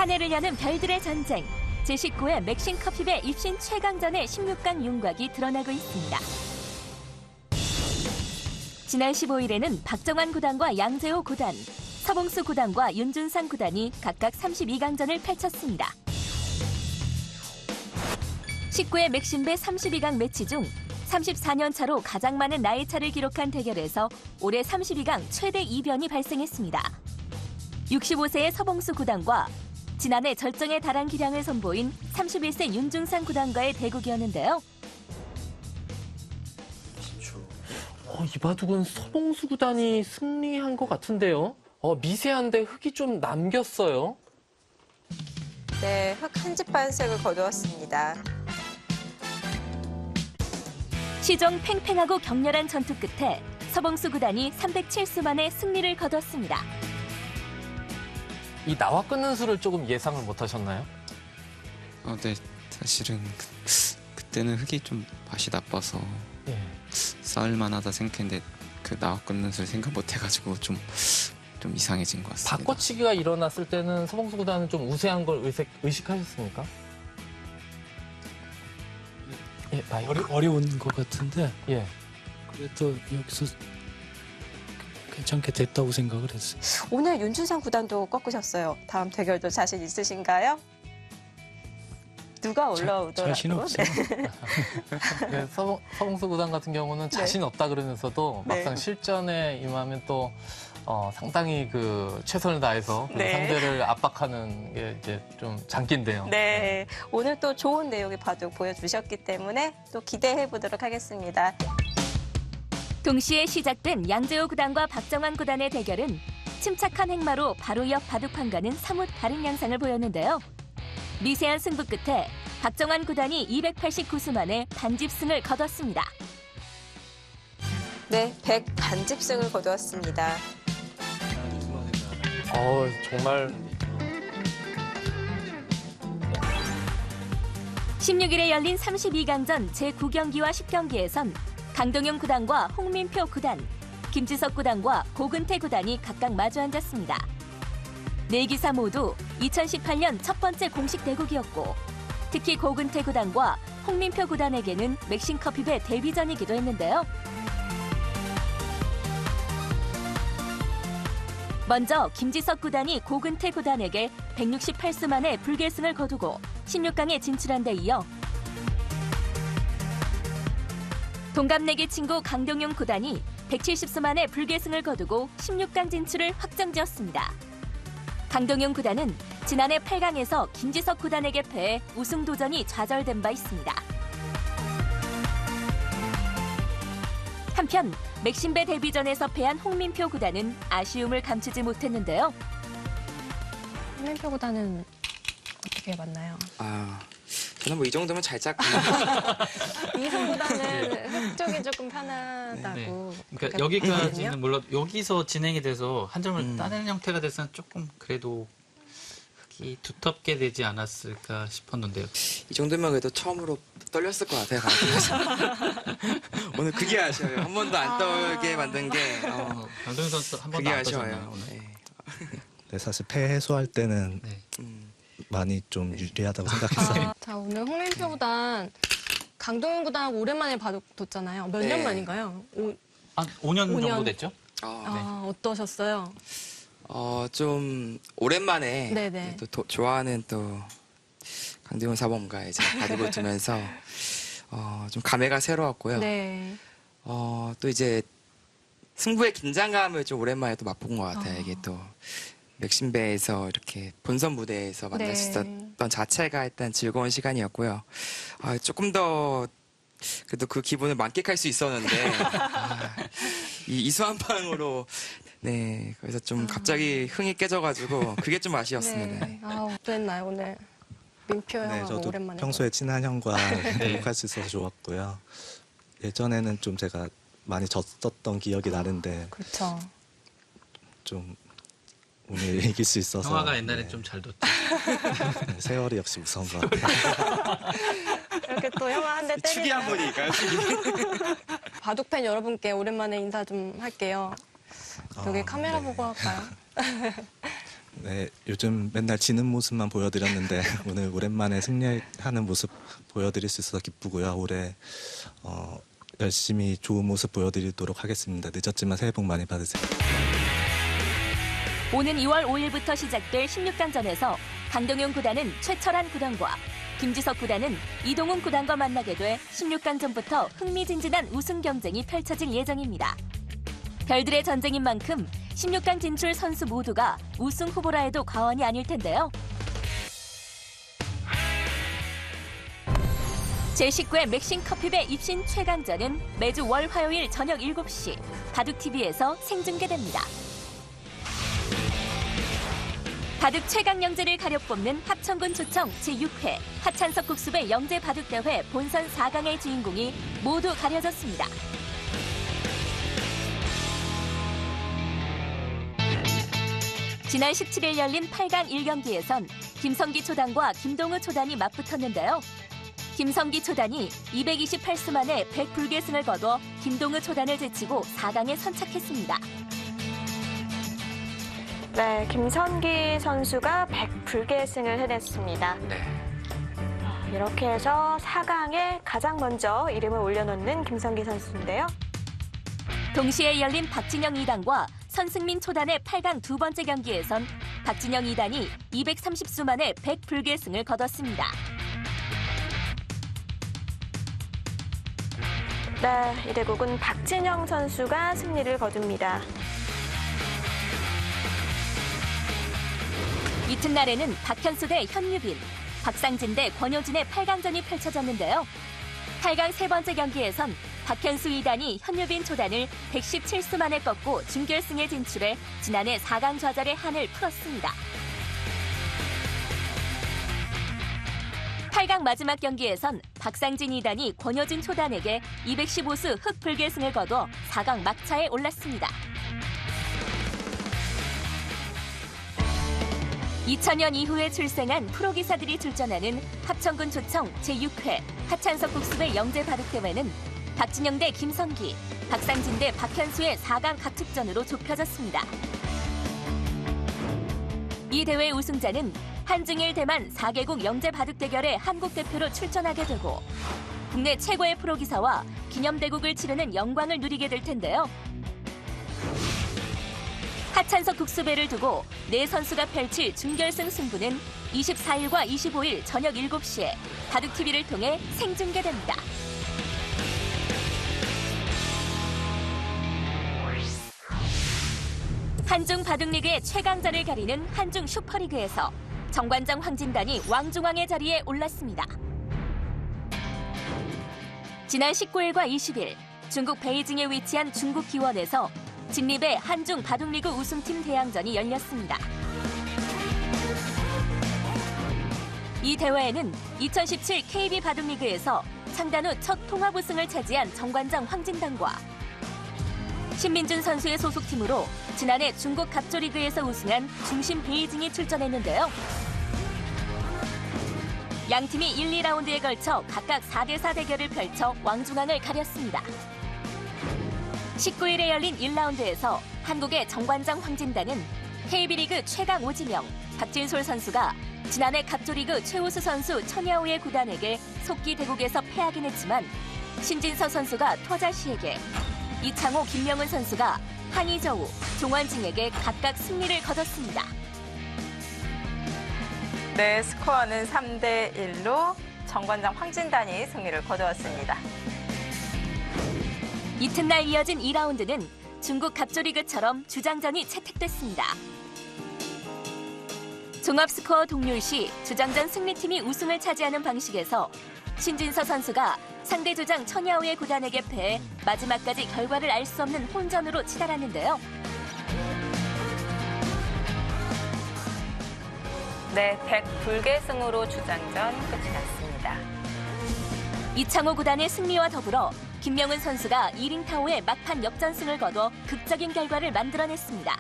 한 해를 여는 별들의 전쟁. 제19회 맥심 커피배 입신 최강전의 16강 윤곽이 드러나고 있습니다. 지난 15일에는 박정환 구단과 양재호 구단, 서봉수 구단과 윤준상 구단이 각각 32강전을 펼쳤습니다. 19회 맥심배 32강 매치 중 34년 차로 가장 많은 나이 차를 기록한 대결에서 올해 32강 최대 이변이 발생했습니다. 65세의 서봉수 구단과 지난해 절정에 달한 기량을 선보인 31세 윤준상 구단과의 대국이었는데요. 이 바둑은 서봉수 구단이 승리한 것 같은데요. 미세한데 흙이 좀 남겼어요. 네, 흙 한 집 반색을 거두었습니다. 시종 팽팽하고 격렬한 전투 끝에 서봉수 구단이 307수 만에 승리를 거뒀습니다. 이 나와 끊는 수를 조금 예상을 못 하셨나요? 네, 사실은 그때는 흙이 좀 맛이 나빠서 싸울만하다 생각했는데 그 나와 끊는 수를 생각 못 해가지고 좀 이상해진 것 같습니다. 바꿔치기가 일어났을 때는 서봉수 구단은 좀 우세한 걸 의식하셨습니까? 어려운 것 같은데 예. 그래도 여기서 괜찮게 됐다고 생각을 했어요. 오늘 윤준상 구단도 꺾으셨어요. 다음 대결도 자신 있으신가요? 누가 올라오더라도. 자신 없어요. 네, 서봉수 구단 같은 경우는 자신 없다 그러면서도 막상 실전에 임하면 또 상당히 그 최선을 다해서 그 상대를 압박하는 게 이제 좀 장기인데요. 네, 오늘 또 좋은 내용의 바둑 보여주셨기 때문에 또 기대해 보도록 하겠습니다. 동시에 시작된 양재호 구단과 박정환 구단의 대결은 침착한 행마로 바로 옆 바둑판과는 사뭇 다른 양상을 보였는데요. 미세한 승부 끝에 박정환 구단이 289수 만에 반집승을 거뒀습니다. 네, 100 반집승을 거두었습니다. 정말 16일에 열린 32강전 제9경기와 10경기에선 강동윤 구단과 홍민표 구단, 김지석 구단과 고근태 구단이 각각 마주 앉았습니다. 네 기사 모두 2018년 첫 번째 공식 대국이었고 특히 고근태 구단과 홍민표 구단에게는 맥심 커피배 데뷔전이기도 했는데요. 먼저 김지석 구단이 고근태 구단에게 168수 만에 불계승을 거두고 16강에 진출한 데 이어 동갑내기 친구 강동윤 구단이 170수 만에 불계승을 거두고 16강 진출을 확정지었습니다. 강동윤 구단은 지난해 8강에서 김지석 구단에게 패해 우승 도전이 좌절된 바 있습니다. 한편 맥심배 데뷔전에서 패한 홍민표 구단은 아쉬움을 감추지 못했는데요. 홍민표 구단은 어떻게 봤나요? 저는 뭐 이 정도면 잘 짰고. 이성 구단은 흙 쪽이 조금 편하다고. 그러니까 여기까지는 물론 여기서 진행이 돼서 한 점을 따내는 형태가 돼서는 조금 그래도 흙이 두텁게 되지 않았을까 싶었는데요. 이 정도면 그래도 처음으로 떨렸을 것 같아요. 오늘 그게 아쉬워요. 한 번도 안 떨게 만든 게. 강동윤 선수 한 번도 안 떠졌나요 오늘? 네, 사실 패해소할 때는 많이 좀 유리하다고 생각했어요. 자, 오늘 홍민표 구단, 강동윤 구단하고 오랜만에 바둑 뒀잖아요. 몇 년 만인가요? 한 5년 정도 됐죠? 어떠셨어요? 좀 오랜만에 또 좋아하는 또 강동윤 사범과 이제 바둑을 두면서 좀 감회가 새로웠고요. 네. 또 이제 승부의 긴장감을 좀 오랜만에 또 맛본 것 같아요. 이게 또 맥심배에서 이렇게 본선 무대에서 만날 수 있었던 자체가 일단 즐거운 시간이었고요. 조금 더 그래도 그 기분을 만끽할 수 있었는데 이 이수한방으로 그래서 좀 갑자기 흥이 깨져가지고 그게 좀 아쉬웠습니다. 어땠나요 오늘? 민표 형하고 저도 오랜만에. 평소에 친한 형과 대국할 수 있어서 좋았고요. 예전에는 좀 제가 많이 졌었던 기억이 나는데 그렇죠. 좀 오늘 이길 수 있어서. 형아가 옛날에 좀 잘 뒀죠. 세월이 역시 무서운 것 같아요. 이렇게 또 형아 한 대 때리면. 축이 한 번이니까요. 바둑팬 여러분께 오랜만에 인사 좀 할게요. 여기 카메라 보고 할까요? 네, 요즘 맨날 지는 모습만 보여드렸는데 오늘 오랜만에 승리하는 모습 보여드릴 수 있어서 기쁘고요. 올해 열심히 좋은 모습 보여드리도록 하겠습니다. 늦었지만 새해 복 많이 받으세요. 오는 2월 5일부터 시작될 16강전에서 강동용 구단은 최철한 구단과 김지석 구단은 이동훈 구단과 만나게 돼 16강전부터 흥미진진한 우승 경쟁이 펼쳐질 예정입니다. 별들의 전쟁인 만큼 16강 진출 선수 모두가 우승 후보라 해도 과언이 아닐 텐데요. 제19회 맥심 커피배 입신 최강전은 매주 월 화요일 저녁 7시 바둑TV에서 생중계됩니다. 바둑 최강 영재를 가려 뽑는 합천군 조청 제6회 하찬석 국수배 영재 바둑대회 본선 4강의 주인공이 모두 가려졌습니다. 지난 17일 열린 8강 1경기에선 김성기 초단과 김동우 초단이 맞붙었는데요. 김성기 초단이 228수 만에 100불계승을 거둬 김동우 초단을 제치고 4강에 선착했습니다. 네, 김성기 선수가 100불계승을 해냈습니다. 네. 이렇게 해서 4강에 가장 먼저 이름을 올려놓는 김성기 선수인데요. 동시에 열린 박진영 2단과 선승민 초단의 8강 두 번째 경기에선 박진영 2단이 230수 만에 100불계승을 거뒀습니다. 네, 이 대국은 박진영 선수가 승리를 거둡니다. 이튿날에는 박현수 대 현유빈, 박상진 대 권효진의 8강전이 펼쳐졌는데요. 8강 세 번째 경기에선 박현수 2단이 현유빈 초단을 117수 만에 꺾고 준결승에 진출해 지난해 4강 좌절의 한을 풀었습니다. 8강 마지막 경기에선 박상진 2단이 권효진 초단에게 215수 흑불계승을 거둬 4강 막차에 올랐습니다. 2000년 이후에 출생한 프로기사들이 출전하는 합천군 조청 제6회 하찬석 국수배 영재 바둑대회는 박진영 대 김성기, 박상진 대 박현수의 4강 각축전으로 좁혀졌습니다. 이 대회 우승자는 한중일 대만 4개국 영재 바둑 대결에 한국 대표로 출전하게 되고 국내 최고의 프로기사와 기념대국을 치르는 영광을 누리게 될 텐데요. 하찬석 국수배를 두고 네 선수가 펼칠 준결승 승부는 24일과 25일 저녁 7시에 바둑TV를 통해 생중계됩니다. 한중 바둑리그의 최강자를 가리는 한중 슈퍼리그에서 정관장 황진단이 왕중왕의 자리에 올랐습니다. 지난 19일과 20일 중국 베이징에 위치한 중국 기원에서 진립의 한중 바둑리그 우승팀 대항전이 열렸습니다. 이 대회에는 2017 KB 바둑리그에서 창단 후 첫 통합 우승을 차지한 정관장 황진단과 신민준 선수의 소속팀으로 지난해 중국 갑조리그에서 우승한 중심 베이징이 출전했는데요. 양 팀이 1, 2라운드에 걸쳐 각각 4대4 대결을 펼쳐 왕중왕을 가렸습니다. 19일에 열린 1라운드에서 한국의 정관장 황진단은 KB리그 최강 오지명 박진솔 선수가 지난해 갑조리그 최우수 선수 천야오의 구단에게 속기 대국에서 패하긴 했지만 신진서 선수가 터자시에게 이창호, 김명은 선수가 한이저우, 종환징에게 각각 승리를 거뒀습니다. 네, 스코어는 3대1로 정관장 황진단이 승리를 거두었습니다. 이튿날 이어진 2라운드는 중국 갑조리그처럼 주장전이 채택됐습니다. 종합스코어 동률 시 주장전 승리팀이 우승을 차지하는 방식에서 신진서 선수가 상대 주장 천야오의 구단에게 패해 마지막까지 결과를 알 수 없는 혼전으로 치달았는데요. 네, 100불계승으로 주장전 끝이 났습니다. 이창호 구단의 승리와 더불어 김명은 선수가 1링타오의 막판 역전승을 거둬 극적인 결과를 만들어냈습니다.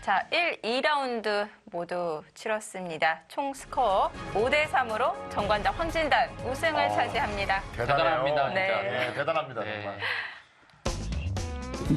자, 1, 2라운드 모두 치렀습니다. 총 스코어 5대3으로 정관장 황진단 우승을 차지합니다. 대단합니다. 네. 대단합니다. 네. 정말.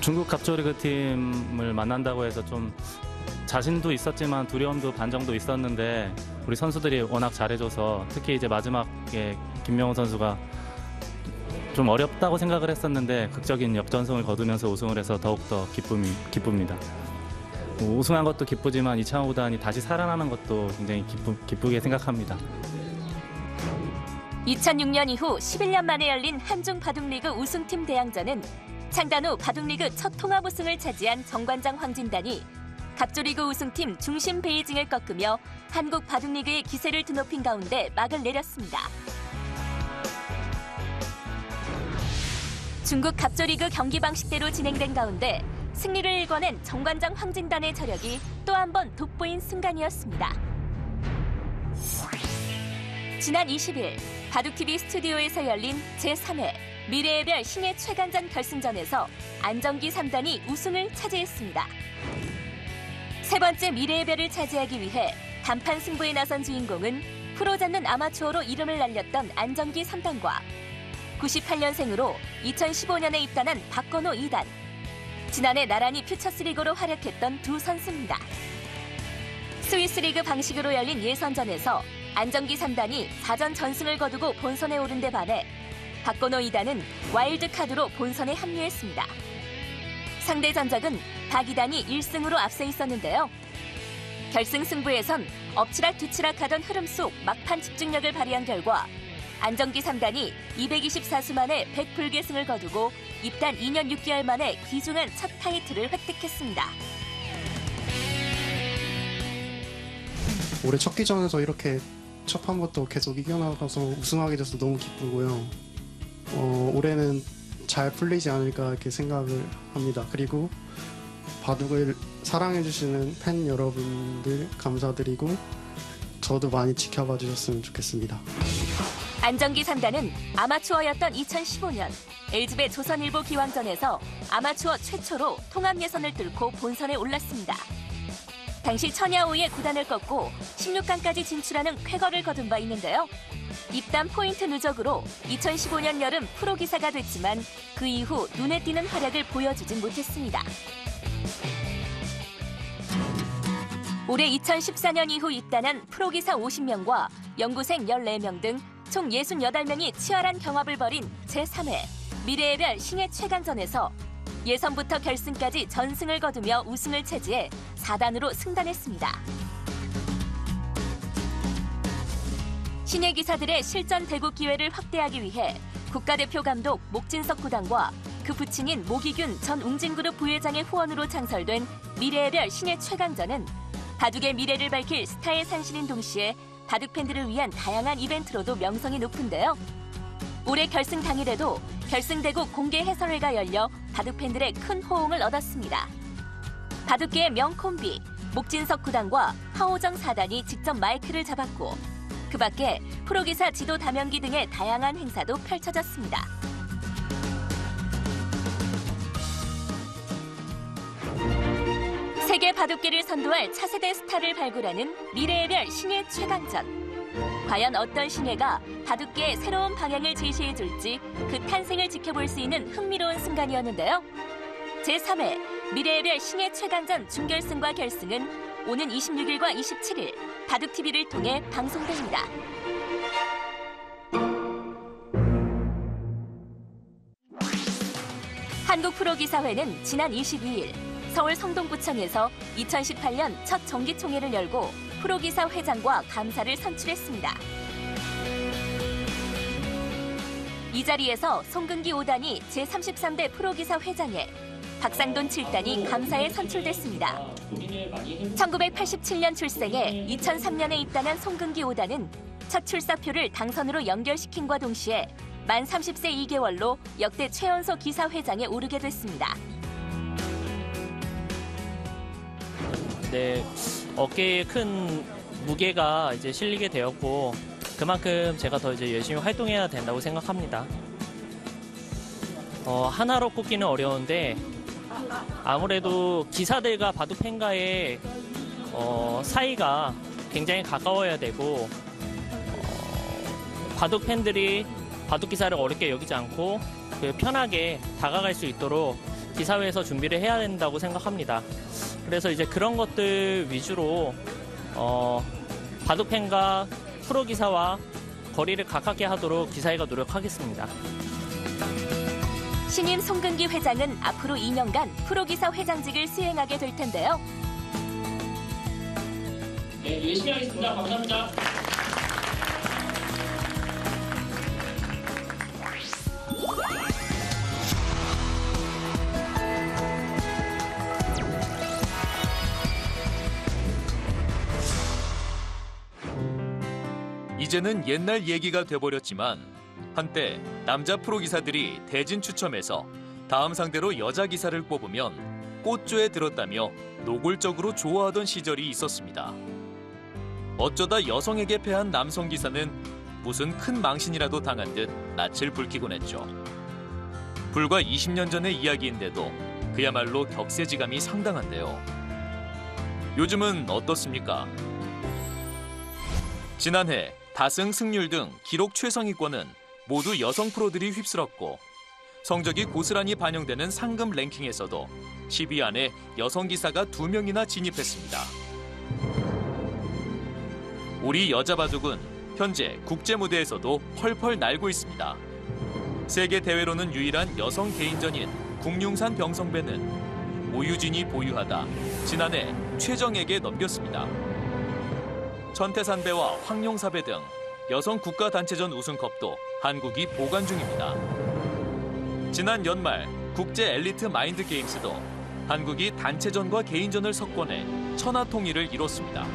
중국 갑조리그 팀을 만난다고 해서 좀 자신도 있었지만 두려움도 반 정도 있었는데 우리 선수들이 워낙 잘해줘서 특히 이제 마지막에 김명호 선수가 좀 어렵다고 생각을 했었는데 극적인 역전승을 거두면서 우승을 해서 더욱더 기쁩니다. 우승한 것도 기쁘지만 이창호 구단이 다시 살아나는 것도 굉장히 기쁘게 생각합니다. 2006년 이후 11년 만에 열린 한중 바둑리그 우승팀 대항전은 창단 후 바둑리그 첫 통합 우승을 차지한 정관장 황진단이 갑조리그 우승팀 중심 베이징을 꺾으며 한국 바둑리그의 기세를 드높인 가운데 막을 내렸습니다. 중국 갑조리그 경기 방식대로 진행된 가운데 승리를 일궈낸 정관장 황진단의 저력이 또 한 번 돋보인 순간이었습니다. 지난 20일 바둑TV 스튜디오에서 열린 제3회 미래의 별 신예 최강전 결승전에서 안정기 3단이 우승을 차지했습니다. 세 번째 미래의 별을 차지하기 위해 단판 승부에 나선 주인공은 프로 잡는 아마추어로 이름을 날렸던 안정기 3단과 98년생으로 2015년에 입단한 박건호 2단, 지난해 나란히 퓨처스리그로 활약했던 두 선수입니다. 스위스리그 방식으로 열린 예선전에서 안정기 3단이 4전 전승을 거두고 본선에 오른 데 반해 박건호 2단은 와일드카드로 본선에 합류했습니다. 상대 전적은 박 2단이 1승으로 앞서 있었는데요. 결승 승부에선 엎치락 뒤치락하던 흐름 속 막판 집중력을 발휘한 결과 안정기 3단이 224수 만에 100불계승을 거두고 입단 2년 6개월 만에 귀중한 첫 타이틀을 획득했습니다. 올해 첫 기전에서 이렇게 첫 판부터 계속 이겨나가서 우승하게 돼서 너무 기쁘고요. 올해는 잘 풀리지 않을까 이렇게 생각을 합니다. 그리고 바둑을 사랑해주시는 팬 여러분들 감사드리고 저도 많이 지켜봐 주셨으면 좋겠습니다. 안정기 3단은 아마추어였던 2015년 LG배 조선일보 기왕전에서 아마추어 최초로 통합 예선을 뚫고 본선에 올랐습니다. 당시 천야오의 구단을 꺾고 16강까지 진출하는 쾌거를 거둔 바 있는데요. 입단 포인트 누적으로 2015년 여름 프로기사가 됐지만 그 이후 눈에 띄는 활약을 보여주진 못했습니다. 올해 2014년 이후 입단한 프로기사 50명과 연구생 14명 등 총 68명이 치열한 경합을 벌인 제3회 미래의 별 신예 최강전에서 예선부터 결승까지 전승을 거두며 우승을 차지해 4단으로 승단했습니다. 신예 기사들의 실전 대국 기회를 확대하기 위해 국가대표 감독 목진석 구단과 그 부친인 모기균 전 웅진그룹 부회장의 후원으로 창설된 미래의 별 신예 최강전은 바둑의 미래를 밝힐 스타의 산신인 동시에 바둑 팬들을 위한 다양한 이벤트로도 명성이 높은데요. 올해 결승 당일에도 결승대국 공개 해설회가 열려 바둑 팬들의 큰 호응을 얻었습니다. 바둑계의 명콤비 목진석 구단과 하오정 4단이 직접 마이크를 잡았고 그 밖에 프로기사 지도 다명기 등의 다양한 행사도 펼쳐졌습니다. 세계 바둑계를 선도할 차세대 스타를 발굴하는 미래의 별 신예 최강전. 과연 어떤 신예가 바둑계의 새로운 방향을 제시해줄지 그 탄생을 지켜볼 수 있는 흥미로운 순간이었는데요. 제3회 미래의 별 신예 최강전 준결승과 결승은 오는 26일과 27일 바둑TV를 통해 방송됩니다. 한국 프로기사회는 지난 22일 서울 성동구청에서 2018년 첫 정기총회를 열고 프로기사 회장과 감사를 선출했습니다. 이 자리에서 송근기 5단이 제33대 프로기사 회장에 박상돈 7단이 감사에 선출됐습니다. 1987년 출생에 2003년에 입단한 송근기 5단은 첫 출사표를 당선으로 연결시킨과 동시에 만 30세 2개월로 역대 최연소 기사 회장에 오르게 됐습니다. 네, 어깨에 큰 무게가 이제 실리게 되었고 그만큼 제가 더 이제 열심히 활동해야 된다고 생각합니다. 하나로 꼽기는 어려운데 아무래도 기사들과 바둑 팬과의 사이가 굉장히 가까워야 되고 바둑 팬들이 바둑 기사를 어렵게 여기지 않고 편하게 다가갈 수 있도록 기사회에서 준비를 해야 된다고 생각합니다. 그래서 이제 그런 것들 위주로 바둑팬과 프로기사와 거리를 가깝게 하도록 기사회가 노력하겠습니다. 신임 송근기 회장은 앞으로 2년간 프로기사 회장직을 수행하게 될 텐데요. 네, 열심히 하겠습니다. 감사합니다. 이제는 옛날 얘기가 돼버렸지만 한때 남자 프로기사들이 대진 추첨에서 다음 상대로 여자 기사를 뽑으면 꽃조에 들었다며 노골적으로 좋아하던 시절이 있었습니다. 어쩌다 여성에게 패한 남성 기사는 무슨 큰 망신이라도 당한 듯 낯을 붉히곤 했죠. 불과 20년 전의 이야기인데도 그야말로 격세지감이 상당한데요. 요즘은 어떻습니까? 지난해 다승, 승률 등 기록 최상위권은 모두 여성 프로들이 휩쓸었고 성적이 고스란히 반영되는 상금 랭킹에서도 10위 안에 여성 기사가 2명이나 진입했습니다. 우리 여자 바둑은 현재 국제 무대에서도 펄펄 날고 있습니다. 세계 대회로는 유일한 여성 개인전인 국룡산 병성배는 오유진이 보유하다 지난해 최정에게 넘겼습니다. 천태산배와 황룡사배 등 여성 국가단체전 우승컵도 한국이 보관 중입니다. 지난 연말 국제 엘리트 마인드 게임스도 한국이 단체전과 개인전을 석권해 천하 통일을 이뤘습니다.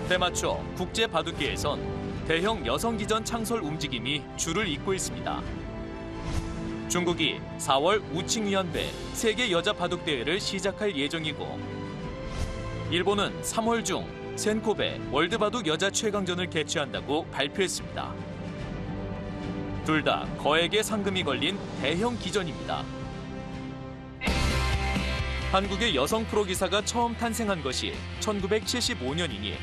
때맞춰 국제 바둑계에선 대형 여성기전 창설 움직임이 줄을 잇고 있습니다. 중국이 4월 우칭위안배 세계 여자 바둑대회를 시작할 예정이고 일본은 3월 중 센코베 월드바둑 여자 최강전을 개최한다고 발표했습니다. 둘 다 거액의 상금이 걸린 대형 기전입니다. 한국의 여성 프로기사가 처음 탄생한 것이 1975년이니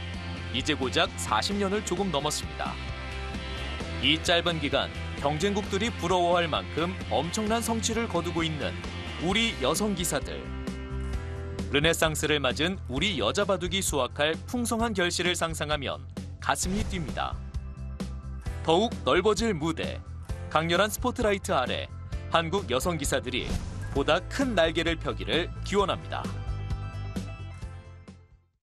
이제 고작 40년을 조금 넘었습니다. 이 짧은 기간 경쟁국들이 부러워할 만큼 엄청난 성취를 거두고 있는 우리 여성 기사들. 르네상스를 맞은 우리 여자 바둑이 수확할 풍성한 결실을 상상하면 가슴이 뜁니다. 더욱 넓어질 무대, 강렬한 스포트라이트 아래 한국 여성 기사들이 보다 큰 날개를 펴기를 기원합니다.